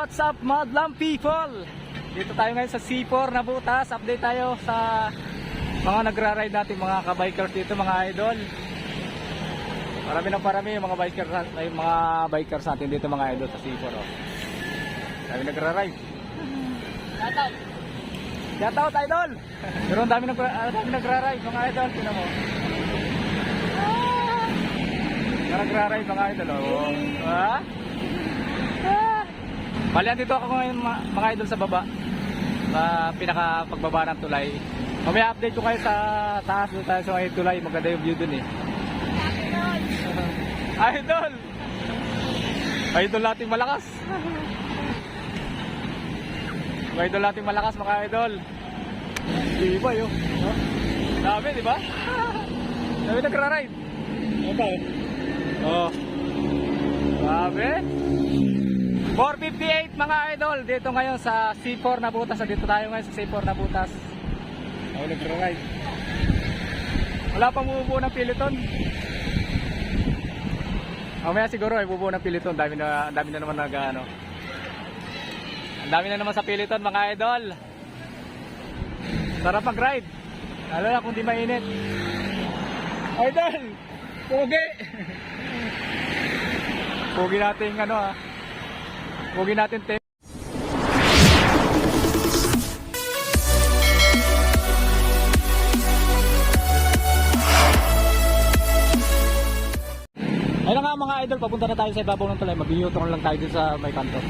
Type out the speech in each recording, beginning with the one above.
What's up madlang people? Dito tayo ngayon sa C4 na butas. Update tayo sa mga nagra-ride natin, mga ka-bikers dito, mga idol. Marami ng parami yung mga bikers natin dito, mga idol, sa C4. Oh. Dami nagra-ride. Shout out idol. Pero ang dami nagra-ride, mga idol. Tingnan mo. Nagra-ride, mga idol. Oh. Ha? Bali, dito ako ngayon, mga idol, sa baba, sa pinaka pagbaba ng tulay. Mamaya update ko kayo sa taas, doon tayo sa tulay. Maganda yung view dun eh. Idol! Idol natin malakas. Idol natin malakas, mga idol. Di ba yun? Dami, di ba? Dami nagra-ride. Ito eh. Oh. Dami. 458 mga idol, dito ngayon sa C4 na butas. Dito tayo ngayon sa C4 na butas. Ako nag-ride. Wala pang bubuo ng Peloton. Mamaya siguro ay bubuo ng Peloton. Dami na naman nag-ano. Ang dami na naman sa Peloton, mga idol. Sarap mag-ride. Lalo na kung di mainit. Idol! Pugi! Pugi natin ano ha. Pugi natin te. Ayun nga mga idol, papunta na tayo sa ibabaw ng tulay. Mag-u-turn lang tayo dun sa may kanto.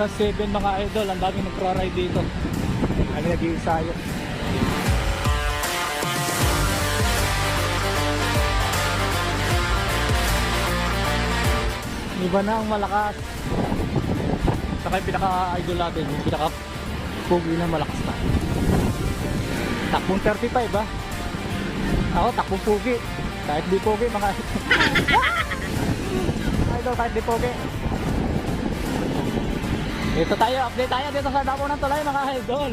Sa 7 mga idol, ang daming nagra-ride dito. Kami nag-iisayo. Iba na ang malakas. Saka yung pinaka-idol natin, yung pinaka-pugi na malakas na. Takbong 35 ba? Ako takbong pugi. Kahit di pugi mga idol, kahit di pugi. Dito tayo, update tayo dito sa ibabaw ng tulay, mga idol.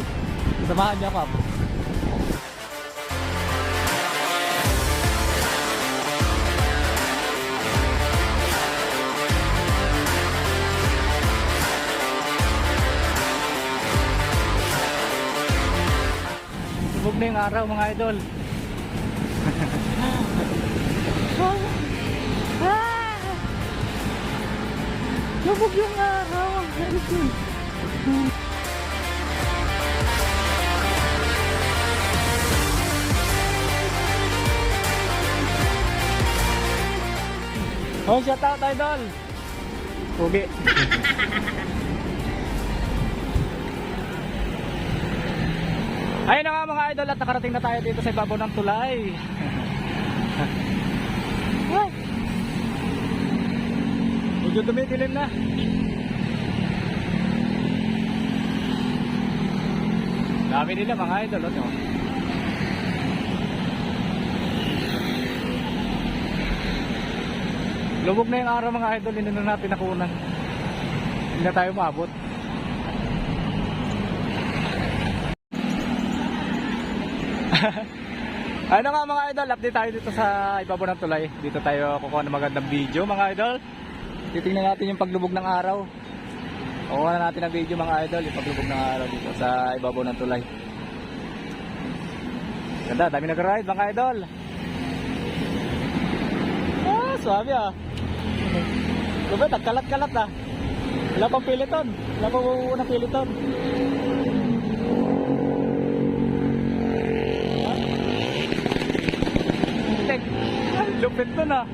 Samahan niyo ako. Subog na yung araw, mga idol. Subog yung araw. Oh, shout out idol. Pugi. Ayun na nga mga idol, at nakarating na tayo dito sa ibabaw ng tulay. Medyo dumidilim na. Dami nila mga idol, no? Lubog na yung araw mga idol, hindi na natin nakunan. Hindi na tayo maabot. Ano nga mga idol, update tayo dito sa ibabaw ng tulay. Dito tayo kukuha ng magandang video mga idol. Titingnan natin yung paglubog ng araw. Kukuha na natin ang video mga idol, yung paglubog ng araw dito sa ibabaw ng tulay. Ganda, dami nag-ride mga idol. Ah, swabe ah. Lubet, kalat-kalat ah. Wala pang Peloton. Wala pang bubuo ng Peloton. Lupit nun ah.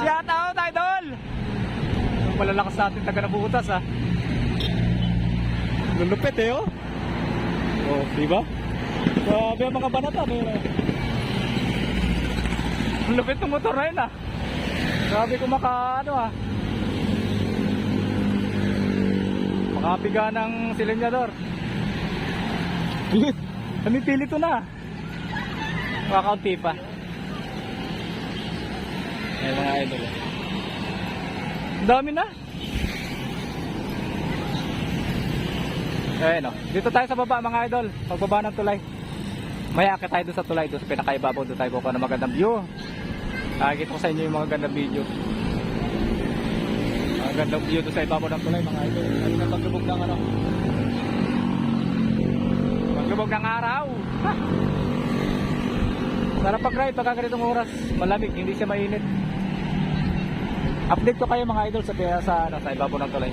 Shout out idol. Malalakas natin taga na butas ah. Lulupit eh oh. Oh, diba? Grabe ang mga banatan eh. Lupit ng motor na yun ah. Grabe kung ano ah. Makapiga ng silinyador. Pilit. Kami pilit to na. Mga kaunti pa. Ayan mga idol. Ang dami na. Ayan o. Dito tayo sa baba mga idol. Pagbaba ng tulay. May akit tayo doon sa tulay. Doon sa pinakaibabaw. Doon tayo kukuha ng magandang view. Nakikita ko sa inyo yung mga gandang video. Mga gandang view doon sa ibabaw ng tulay mga idol. Ayun na paglubog ng ano. Paglubog ng araw. Ha! Sarap pag-ride pagka ganitong oras. Malamig, hindi siya mainit. Update ko kayo mga idol sa ibabaw ng tulay.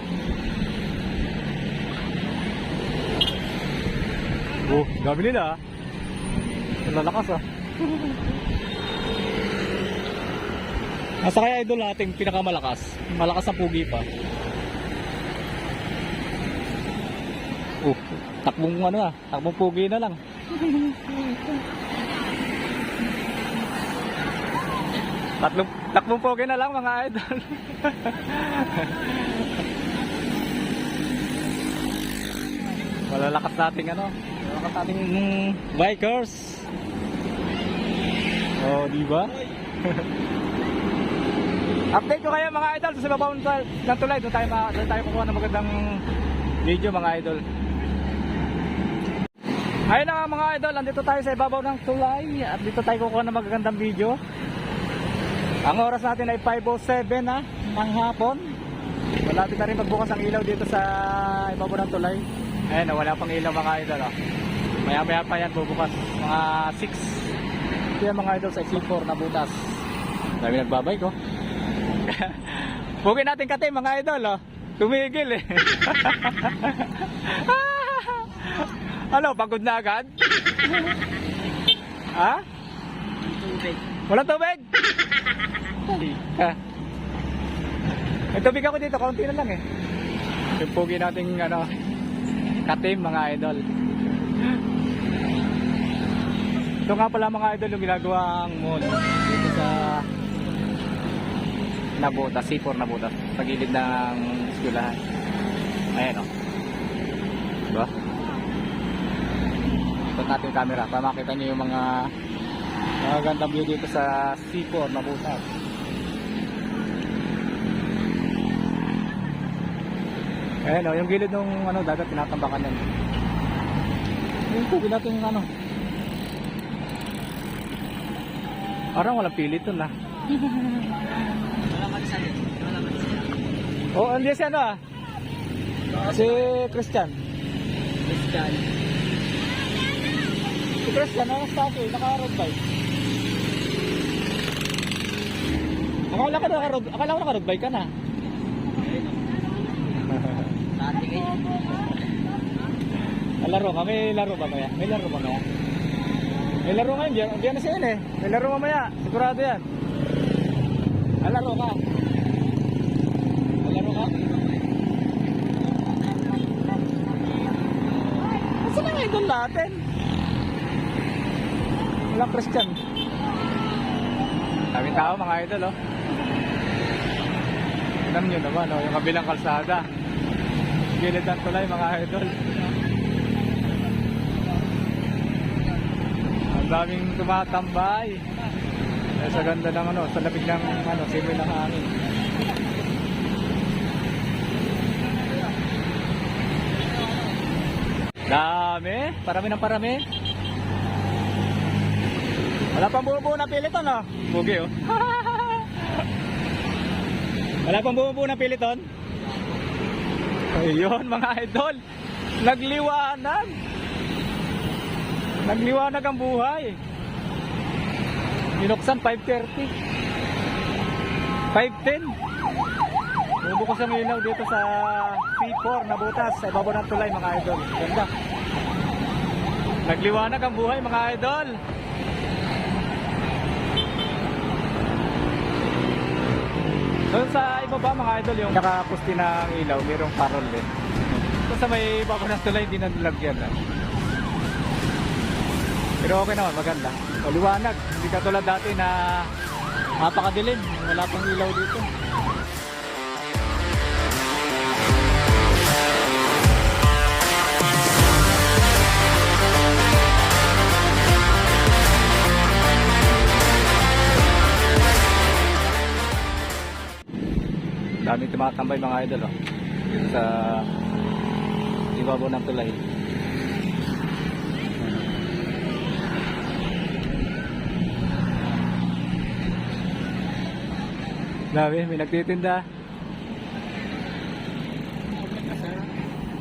Oh, gabi nila ah. Lalakas ah. Nasa kaya idol nating pinakamalakas. Malakas ang pugi pa. Oh, takbong ano ah. Takbong pugi na lang. Takbong pugi na lang mga idol. Malalakas nating ano. Malalakas nating bikers. Oh, di ba? Update ko kayo mga idol sa ibabaw ng tulay. Doon tayo kukuha ng magandang video mga idol. Ayun na nga mga idol, andito tayo sa ibabaw ng tulay at dito tayo kukuha ng magagandang video. Ang oras natin ay 5:07 na ng hapon. Malapit na rin magbukas ang ilaw dito sa ibabaw ng tulay. Ayun, wala pang ilaw mga idol. Maya maya pa yan bubukas. Mga 6 yan mga idol sa C4 na butas. Dami nagbabay ko. Pugin natin kate mga idol. Tumigil eh. Ano, pagod na agad? Ha? Tubig. Walang tubig? May tubig ako dito, kaunti na lang eh. Yung pugi nating ano, katim mga idol. Ito nga pala mga idol yung ginagawang mall dito sa Nabutas, C4 Nabutas, sa gilid ng eskwelahan. Ayan o. Diba? Ito natin yung camera para makita nyo yung mga gandang view dito sa C4 Nabutas. Ayan o, yung gilid ng ano, dagat tinatambakan yan. Yung tubig natin yung ano. Parang walang pilit dun ah. Oh, andiyan si ano ah? Si Christian. Si Christian, ano sa akin? Naka-road bike. Akala ko naka-road bike ka na. Laro ka? May laro ba kaya? May laro ba kaya? May laro ngayon, diyan na siya yun eh. May laro mamaya, sigurado yan. Laro ka? Laro ka? Saan na nga idol natin? Walang Christian. Daming tao mga idol oh. Tignan nyo naman oh, yung kabilang kalsada. Gilid ng tulay mga idol. Ang daming tumatambay. Sa ganda ng ano, sa labig ng ano, simoy ng hangin. Dami, parami ng parami. Wala pang buo-buo na piliton oh. Bugi oh. Wala pang buo-buo na piliton. Ayun mga idol. Nagliwanag. Nagliwanag ang buhay. Binuksan 5:30. 5:10. Bubukas ang ilaw dito sa C4 Nabutas sa ibabaw ng tulay mga idol. Ganda. Nagliwanag ang buhay mga idol. Doon sa ibaba mga idol yung nakapusti ng ilaw, mayroong parol din. Doon sa may ibabaw ng tulay hindi na nilagyan. Pero okay naman, maganda. Liwanag, hindi katulad dati na napakadilim, wala pang ilaw dito. Maraming tumatambay mga idol oh. Dito sa ibabaw ng tulay. Dami, may nagtitinda.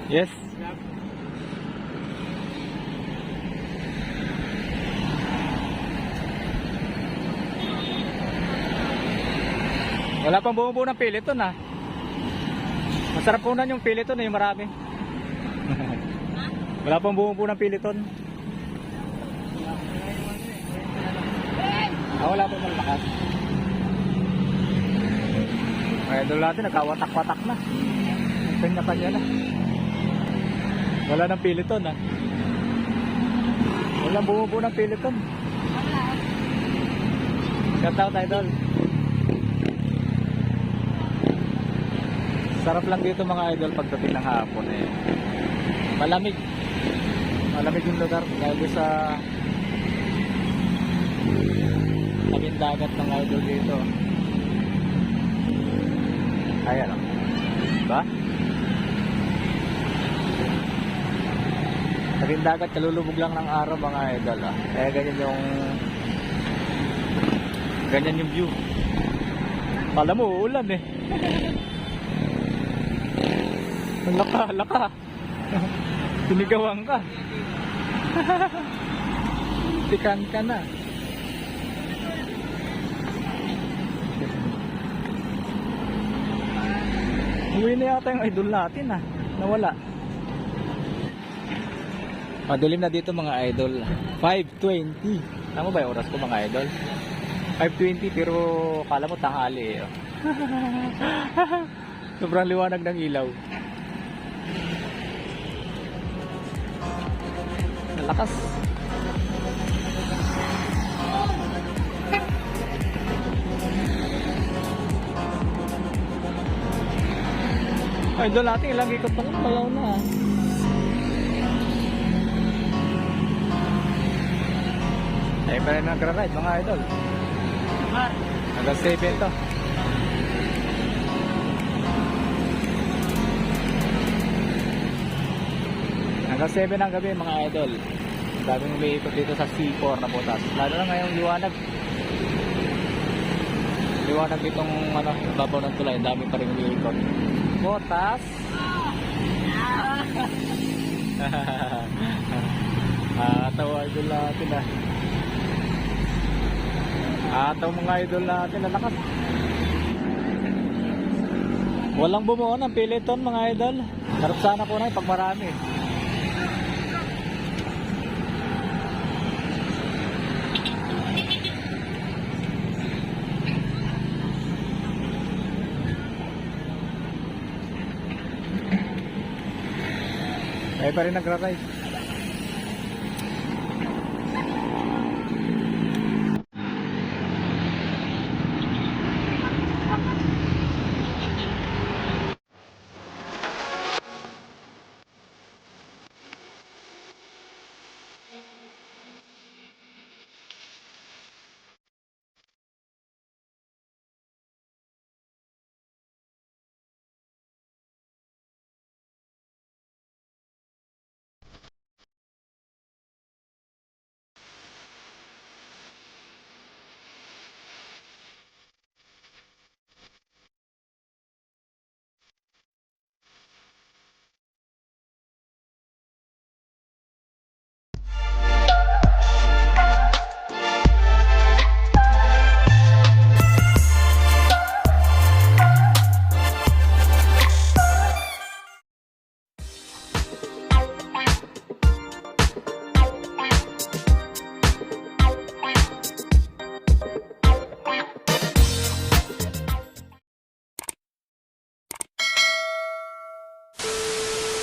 Yes. Wala pang bumubuo ng piliton ah. Masarap punan yung piliton yung marami. Wala pang bumubuo ng piliton. Wala pang malakas. Kaya doon natin nagkawatak-watak na. Kanya-kanya na. Wala ng piliton ah. Wala bumubuo ng piliton. Shout out idol. Sarap lang dito mga idol pagdating ng hapon eh. Malamig. Malamig yung lugar dahil sa tabing dagat ng idol dito. Ayan o. Diba? Tabing dagat, kalulubog lang ng araw mga idol ah. Kaya ganyan yung view. Pala mo uulan eh. Laka. Sinigawan ka. Tikan ka na. Uwi na yata yung idol natin ah. Nawala. Madilim na dito mga idol. 5:20. Tama ba yung oras ko mga idol? 5:20 pero kala mo tanghali eh. Sobrang liwanag ng ilaw. Lakas. Ay, doon natin ilang ikot pa lang malaw na. Ay, pa rin nagra-ride mga idol. Hanggang 7 to. Hanggang 7 ang gabi mga idol. Daming umiikot dito sa C4 na butas. Lalo na ngayong liwanag. Liwanag ditong babaw ng tulay. Dami pa rin umiikot. Butas. Ataw idol natin ah. Ataw mga idol natin. Lalakas. Walang bumuo ng piliton mga idol. Sarap sana po na pag marami. Ay pa rin nagra-rise.